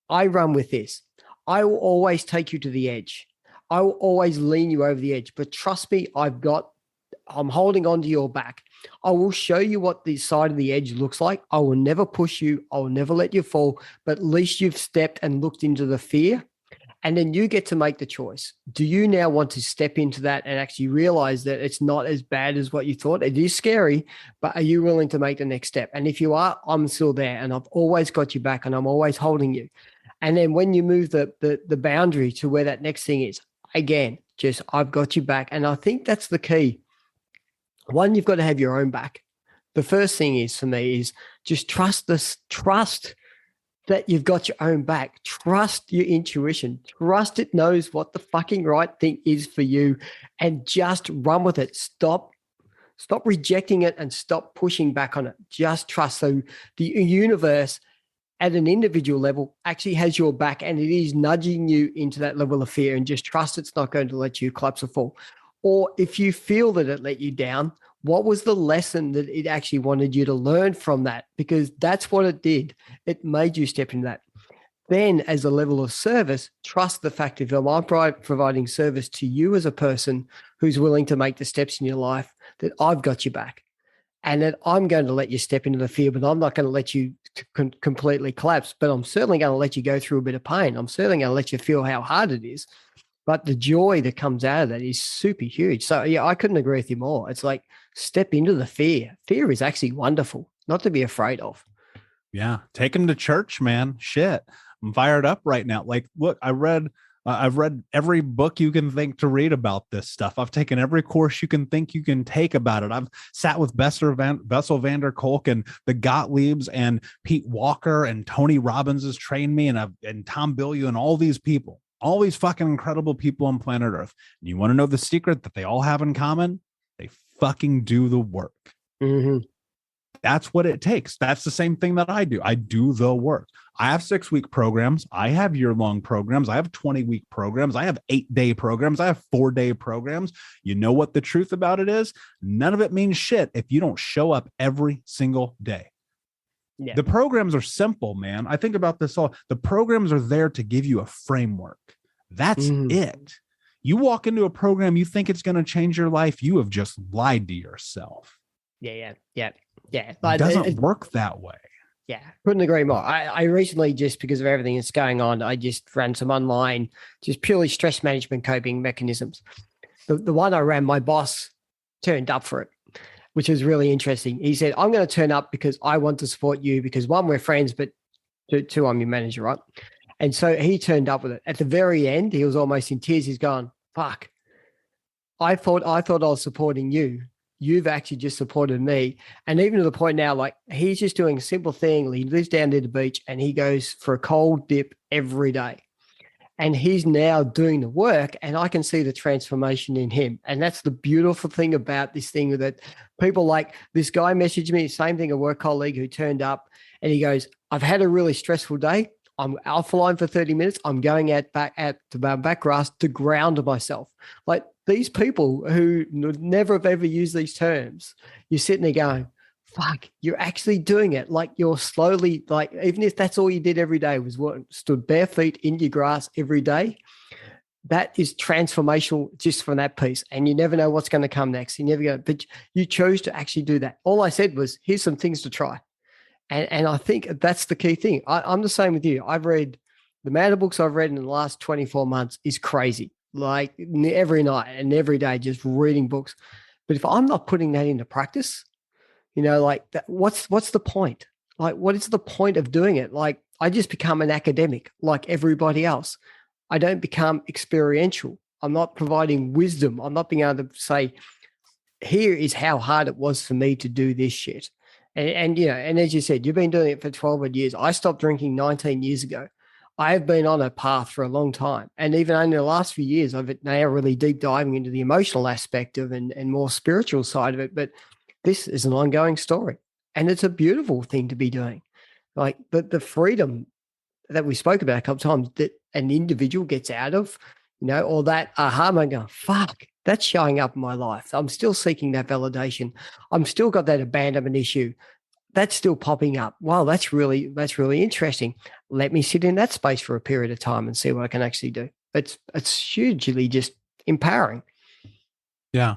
I run with this. I will always take you to the edge. I will always lean you over the edge. But trust me, I'm holding on to your back. I will show you what the side of the edge looks like. I will never push you. I will never let you fall. But at least you've stepped and looked into the fear. And then you get to make the choice. Do you now want to step into that and actually realize that it's not as bad as what you thought? It is scary, but are you willing to make the next step? And if you are, I'm still there and I've always got you back and I'm always holding you. And then when you move the boundary to where that next thing is, again, just I've got you back. And I think that's the key. One, you've got to have your own back. The first thing is for me is just trust that you've got your own back. Trust your intuition. Trust it knows what the fucking right thing is for you and just run with it. Stop rejecting it and stop pushing back on it. Just trust. So the universe at an individual level actually has your back and it is nudging you into that level of fear, and just trust it's not going to let you collapse or fall. Or if you feel that it let you down, what was the lesson that it actually wanted you to learn from that? Because that's what it did. It made you step into that. Then as a level of service, trust the fact that if I'm providing service to you as a person who's willing to make the steps in your life, that I've got your back. And that I'm going to let you step into the fear, but I'm not going to let you completely collapse. But I'm certainly going to let you go through a bit of pain. I'm certainly going to let you feel how hard it is. But the joy that comes out of that is super huge. So yeah, I couldn't agree with you more. It's like step into the fear. Fear is actually wonderful, not to be afraid of. Yeah. Take them to church, man. Shit. I'm fired up right now. Like, look, I read I've read every book you can think to read about this stuff. I've taken every course you can think you can take about it. I've sat with Bessel van der Kolk and the Gottliebs and Pete Walker and Tony Robbins has trained me, and Tom Bilyeu and all these people, all these fucking incredible people on planet Earth. And you want to know the secret that they all have in common? They fucking do the work. Mm-hmm. That's what it takes. That's the same thing that I do. I do the work. I have 6-week programs. I have year-long programs. I have 20-week programs. I have 8-day programs. I have 4-day programs. You know what the truth about it is? None of it means shit if you don't show up every single day. Yeah. The programs are simple, man. I think about this all. The programs are there to give you a framework. That's it. You walk into a program, you think it's going to change your life. You have just lied to yourself. Yeah. It doesn't work that way. Yeah, couldn't agree more. I recently, just because of everything that's going on, I just ran some online, just purely stress management coping mechanisms. The one I ran, my boss turned up for it, which was really interesting. He said, I'm going to turn up because I want to support you because, one, we're friends, but two, I'm your manager, right? And so he turned up with it. At the very end, he was almost in tears. He's gone, fuck, I thought I was supporting you. You've actually just supported me. And even to the point now, like, he's just doing a simple thing. He lives down near the beach and he goes for a cold dip every day. And he's now doing the work, and I can see the transformation in him. And that's the beautiful thing about this thing, that people, like this guy messaged me, same thing, a work colleague who turned up, and he goes, I've had a really stressful day. I'm offline for 30 minutes. I'm going out back at the back grass to ground myself. Like, these people who never have ever used these terms, you're sitting there going, fuck, you're actually doing it. Like, you're slowly, like, even if that's all you did every day was what, stood bare feet in your grass every day, that is transformational just from that piece. And you never know what's going to come next. You never go, but you chose to actually do that. All I said was, here's some things to try. And I think that's the key thing. I'm the same with you. I've read the amount of books I've read in the last 24 months is crazy. Like, every night and every day, just reading books. But if I'm not putting that into practice, like that, what's the point? Like, what is the point of doing it? Like, I just become an academic like everybody else. I don't become experiential. I'm not providing wisdom. I'm not being able to say, here is how hard it was for me to do this shit. And as you said, you've been doing it for 12 odd years. I stopped drinking 19 years ago. I have been on a path for a long time. And even only the last few years, I've now really deep diving into the emotional aspect of and more spiritual side of it. But this is an ongoing story. And it's a beautiful thing to be doing. Like, the freedom that we spoke about a couple of times that an individual gets out of, or that aha moment going, fuck, that's showing up in my life. I'm still seeking that validation. I'm still got that abandonment issue. That's still popping up. Wow, that's really interesting. Let me sit in that space for a period of time and see what I can actually do. It's hugely just empowering. Yeah.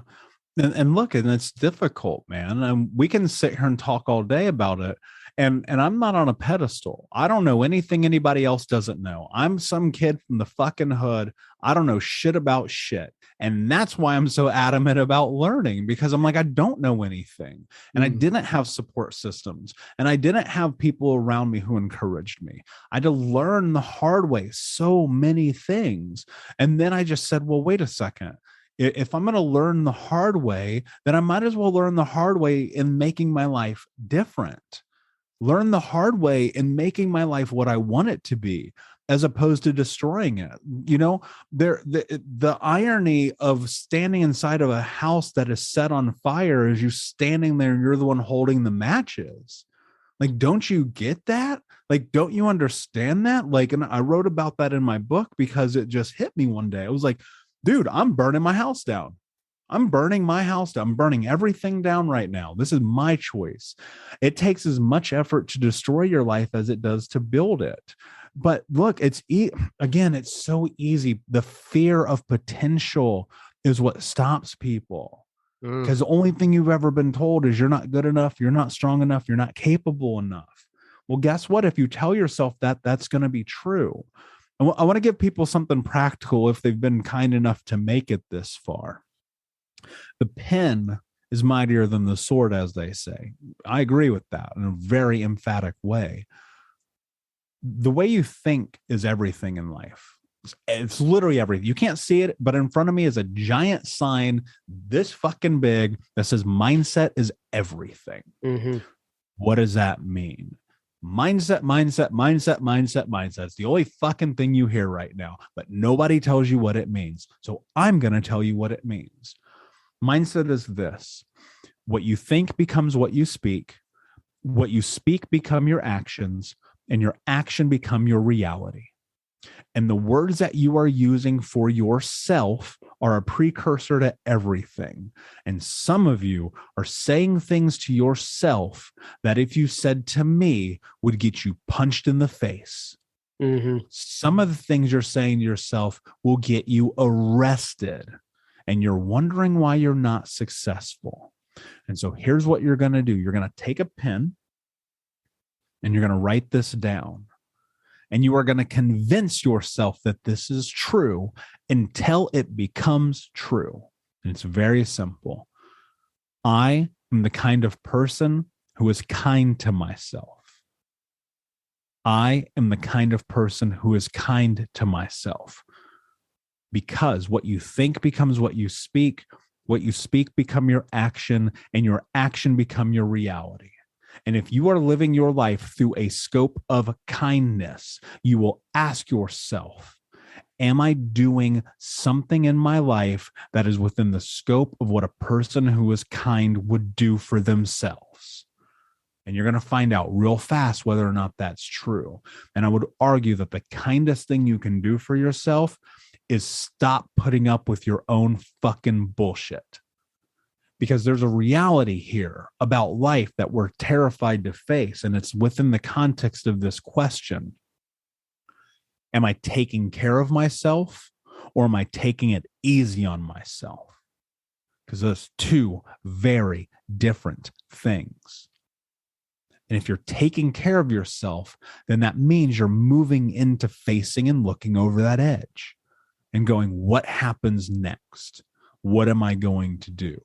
And look, and it's difficult, man. And we can sit here and talk all day about it. And I'm not on a pedestal. I don't know anything anybody else doesn't know. I'm some kid from the fucking hood. I don't know shit about shit. And that's why I'm so adamant about learning, because I'm like, I don't know anything. And I didn't have support systems, and I didn't have people around me who encouraged me. I had to learn the hard way so many things. And then I just said, well, wait a second. If I'm going to learn the hard way, then I might as well learn the hard way in making my life different. Learn the hard way in making my life what I want it to be, as opposed to destroying it. The irony of standing inside of a house that is set on fire is you standing there and you're the one holding the matches. Like, don't you get that? Like, don't you understand that? Like, and I wrote about that in my book because it just hit me one day. I was like, dude, I'm burning my house down. I'm burning my house down. I'm burning everything down right now. This is my choice. It takes as much effort to destroy your life as it does to build it. But look, again, it's so easy. The fear of potential is what stops people. Because the only thing you've ever been told is you're not good enough, you're not strong enough, you're not capable enough. Well, guess what? If you tell yourself that, that's going to be true. I want to give people something practical if they've been kind enough to make it this far. The pen is mightier than the sword, as they say. I agree with that in a very emphatic way. The way you think is everything in life. It's literally everything. You can't see it, but in front of me is a giant sign this fucking big that says mindset is everything. Mm-hmm. What does that mean? Mindset, mindset, mindset, mindset, mindset. It's the only fucking thing you hear right now, but nobody tells you what it means. So I'm going to tell you what it means. Mindset is this: what you think becomes what you speak become your actions, and your action become your reality. And the words that you are using for yourself are a precursor to everything. And some of you are saying things to yourself that if you said to me would get you punched in the face. Mm-hmm. Some of the things you're saying to yourself will get you arrested. And you're wondering why you're not successful. And so here's what you're going to do. You're going to take a pen and you're going to write this down. And you are going to convince yourself that this is true until it becomes true. And it's very simple. I am the kind of person who is kind to myself. I am the kind of person who is kind to myself. Because what you think becomes what you speak become your action, and your action become your reality. And if you are living your life through a scope of kindness, you will ask yourself, am I doing something in my life that is within the scope of what a person who is kind would do for themselves? And you're going to find out real fast whether or not that's true. And I would argue that the kindest thing you can do for yourself is stop putting up with your own fucking bullshit. Because there's a reality here about life that we're terrified to face. And it's within the context of this question. Am I taking care of myself, or am I taking it easy on myself? Because those two very different things. And if you're taking care of yourself, then that means you're moving into facing and looking over that edge and going, what happens next? What am I going to do?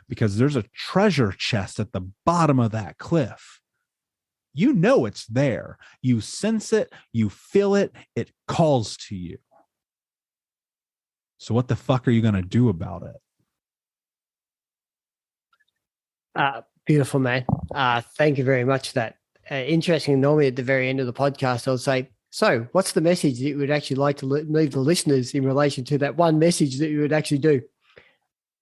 Because there's a treasure chest at the bottom of that cliff. You know it's there. You sense it. You feel it. It calls to you. So what the fuck are you going to do about it? Beautiful, man. Thank you very much for that. Interesting. Normally at the very end of the podcast, I'll say, so what's the message that you would actually like to leave the listeners in relation to that one message that you would actually do?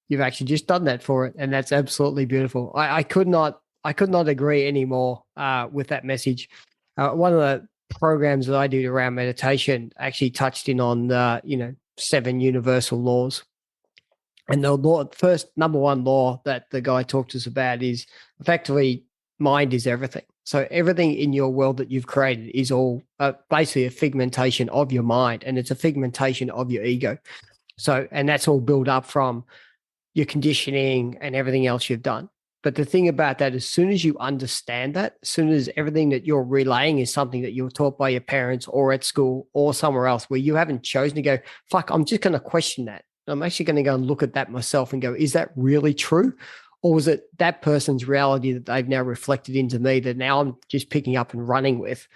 You've actually just done that for it, and that's absolutely beautiful. I could not agree anymore with that message. One of the programs that I did around meditation actually touched in on 7 universal laws. And the first number one law that the guy talked to us about is effectively mind is everything. So everything in your world that you've created is all basically a figmentation of your mind, and it's a figmentation of your ego. So, and that's all built up from your conditioning and everything else you've done. But the thing about that, as soon as you understand that, as soon as everything that you're relaying is something that you were taught by your parents or at school or somewhere else where you haven't chosen to go, fuck, I'm just going to question that. I'm actually going to go and look at that myself and go, is that really true? Or is it that person's reality that they've now reflected into me that now I'm just picking up and running with?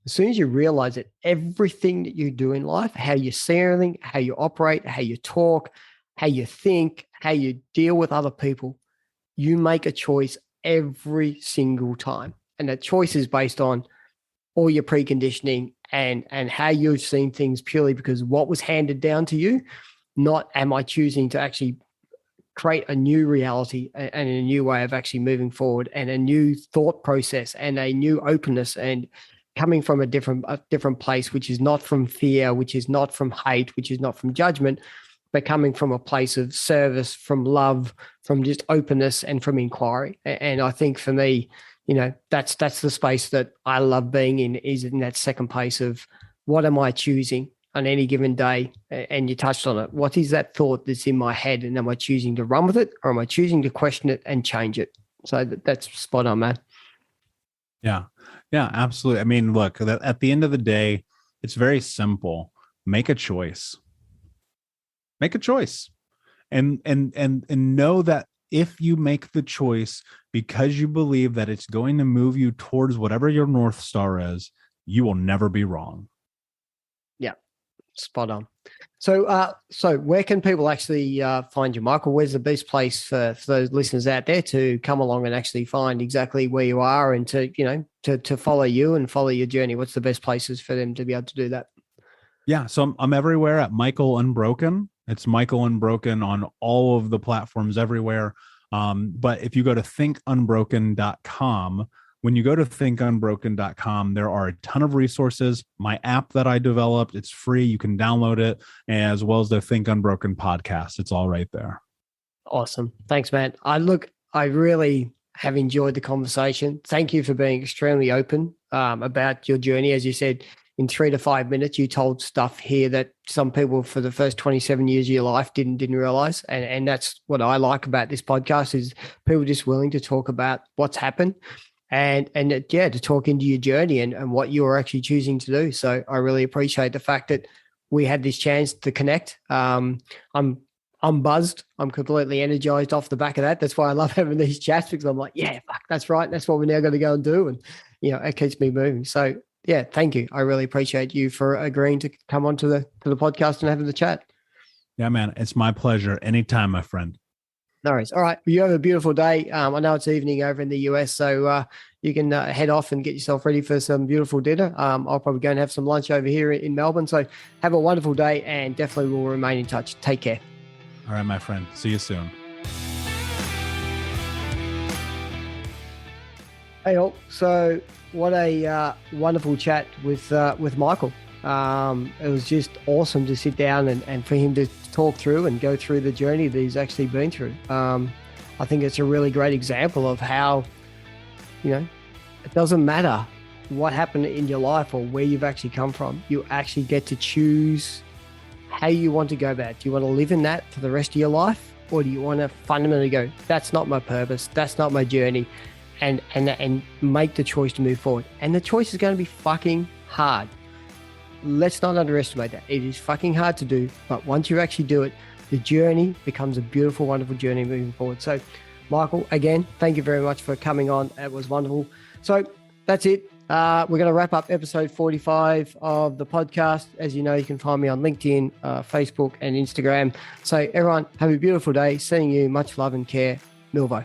As soon as you realize that everything that you do in life, how you see everything, how you operate, how you talk, how you think, how you deal with other people, you make a choice every single time. And that choice is based on all your preconditioning and how you've seen things purely because what was handed down to you, not am I choosing to actually create a new reality and a new way of actually moving forward and a new thought process and a new openness and coming from a different place, which is not from fear, which is not from hate, which is not from judgment, but coming from a place of service, from love, from just openness and from inquiry. And I think for me, that's the space that I love being in, is in that second place of what am I choosing on any given day? And you touched on it. What is that thought that's in my head? And am I choosing to run with it, or am I choosing to question it and change it? So that's spot on, man. Yeah, absolutely. I mean, look, at the end of the day, it's very simple. Make a choice. Make a choice, and know that if you make the choice because you believe that it's going to move you towards whatever your North Star is, you will never be wrong. Yeah. Spot on. So where can people actually find you, Michael? Where's the best place for those listeners out there to come along and actually find exactly where you are and to follow you and follow your journey? What's the best places for them to be able to do that? Yeah, so I'm everywhere at Michael Unbroken. It's Michael Unbroken on all of the platforms everywhere. But if you go to thinkunbroken.com, when you go to thinkunbroken.com, there are a ton of resources. My app that I developed, it's free. You can download it, as well as the Think Unbroken podcast. It's all right there. Awesome. Thanks, man. I really have enjoyed the conversation. Thank you for being extremely open about your journey. As you said, in 3 to 5 minutes, you told stuff here that some people for the first 27 years of your life didn't realize. And that's what I like about this podcast is people just willing to talk about what's happened and to talk into your journey and what you're actually choosing to do. So I really appreciate the fact that we had this chance to connect. I'm buzzed. I'm completely energized off the back of that. That's why I love having these chats, because I'm like, yeah, fuck, that's right. That's what we're now going to go and do. And, it keeps me moving. So yeah, thank you. I really appreciate you for agreeing to come onto the podcast and having the chat. Yeah, man. It's my pleasure. Anytime, my friend. No worries. All right. You have a beautiful day. I know it's evening over in the US, so you can head off and get yourself ready for some beautiful dinner. I'll probably go and have some lunch over here in Melbourne. So have a wonderful day, and definitely will remain in touch. Take care. All right, my friend. See you soon. Hey all. So what a wonderful chat with Michael. It was just awesome to sit down and for him to talk through and go through the journey that he's actually been through. I think it's a really great example of how, it doesn't matter what happened in your life or where you've actually come from. You actually get to choose how you want to go about it. Do you want to live in that for the rest of your life? Or do you want to fundamentally go, that's not my purpose, that's not my journey, and make the choice to move forward? And the choice is going to be fucking hard. Let's not underestimate that. It is fucking hard to do, but once you actually do it, the journey becomes a beautiful, wonderful journey moving forward. So, Michael, again, thank you very much for coming on. It was wonderful. So that's it. We're going to wrap up episode 45 of the podcast. As you know, you can find me on LinkedIn, Facebook, and Instagram. So everyone, have a beautiful day. Sending you much love and care. Milvo.